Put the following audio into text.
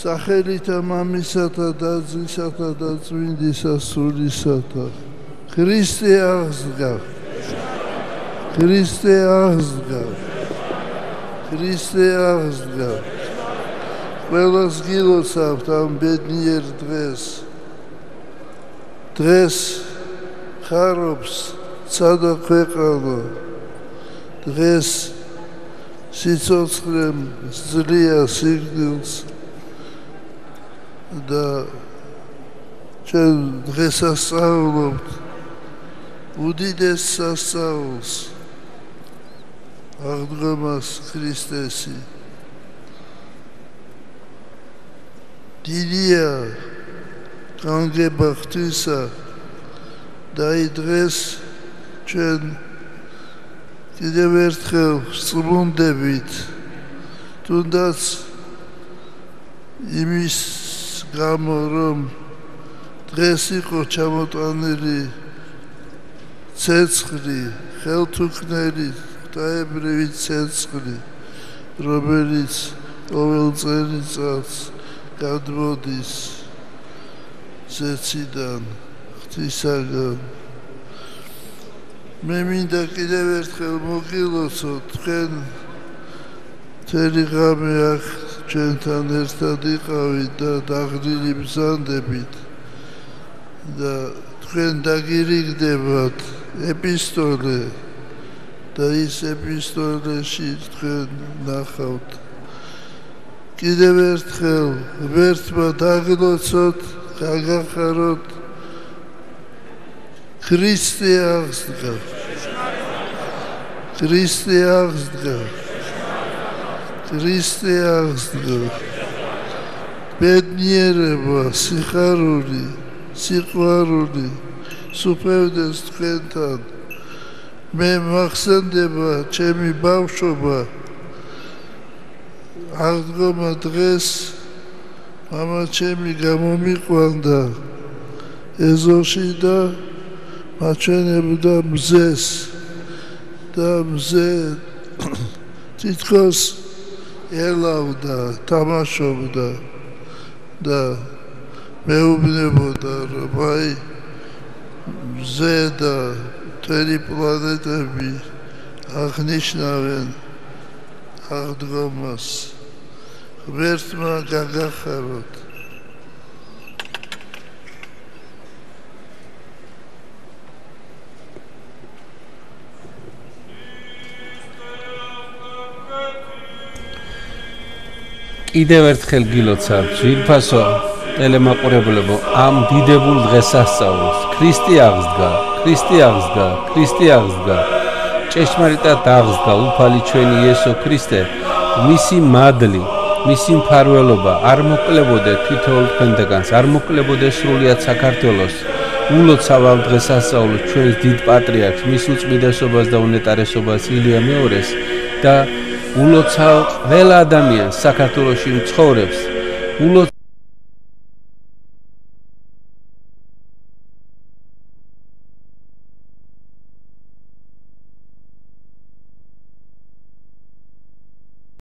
სახელითა მამისათა და ძისათა და წმინდისა სულისათა. Ქრისტე აღსდგა. Ქრისტე აღსდგა. Ქრისტე აღსდგა. ყველას გილოცავთ ამ ბედნიერ დღეს. დღეს ხარობს ცადა ქვეყანა. დღეს სიცოცხლემ ძლია სიკვდილს და ჩვენ დღეს ასწავლობთ უდიდეს სასწაულს აღდგომას ქრისტესი. დიდია განგება ღვთისა და დღეს ჩვენ კიდევ ერთხელ ვსწრუნდებით თუნდაც იმის გამო რომ დღეს იყო ჩამოტანილი ცეცხლი ხელთუქმნელი ღვთაებრივი ცეცხლი რომელიც ყოველ წელიწადს გადმოდის ზეციდან ღვთისაგან. მე მინდა კიდევ ერთხელ მოგილოცოთ თქვენ მთელი ღამე აქ ჩვენთან ერთად იყავით და დაღლილი ბრძანდებით და თქვენ დაგირიგდებათ ეპისტოლე და ის ეპისტოლეში თქვენ ნახავთ კიდევ ერთხელ ღმერთმა დაგლოცოთ გაგახაროთ ქრისტე აღსდგა. ქრისტე აღსდგა. ქრისტე აღსდგა. ბედნიერება, სიხარული, სიყვარული სუფევდეს თქვენთან. მე მახსენდება ჩემი ბავშვობა. აღდგომა დღეს მამა ჩემი გამომიყვანდა ეზოში და მაჩვენებდა მზეს და მზე თითქოს ელავდა, თამაშობდა და მეუბნებოდა რომ აი მზე და მთელი პლანეტები აღნიშნავენ აღდგომას. ღმერთმა გაგახაროთ. კიდევ ერთხელ გილოცავთ ძვირფასო ტელემაყურებლებო ამ დიდებულ დღესასწაულს. ქრისტე აღსდგა, ქრისტე აღსდგა, ქრისტე აღსდგა. ჭეშმარიტად აღსდგა უფალი ჩვენი იესო ქრისტე. მისი მადლი, მისი მფარველობა არ მოკლებოდეთ თითოეულ თქვენთაგანს, არ მოკლებოდეთ სრულიად საქართველოს. ულოცავ ამ დღესასწაულს ჩვენს დიდ პატრიარქს, მის უწმიდესობას და უნეტარესობას ილია მეორეს და ულოცავ ყველა ადამიანს საქართველოში მცხოვრებს.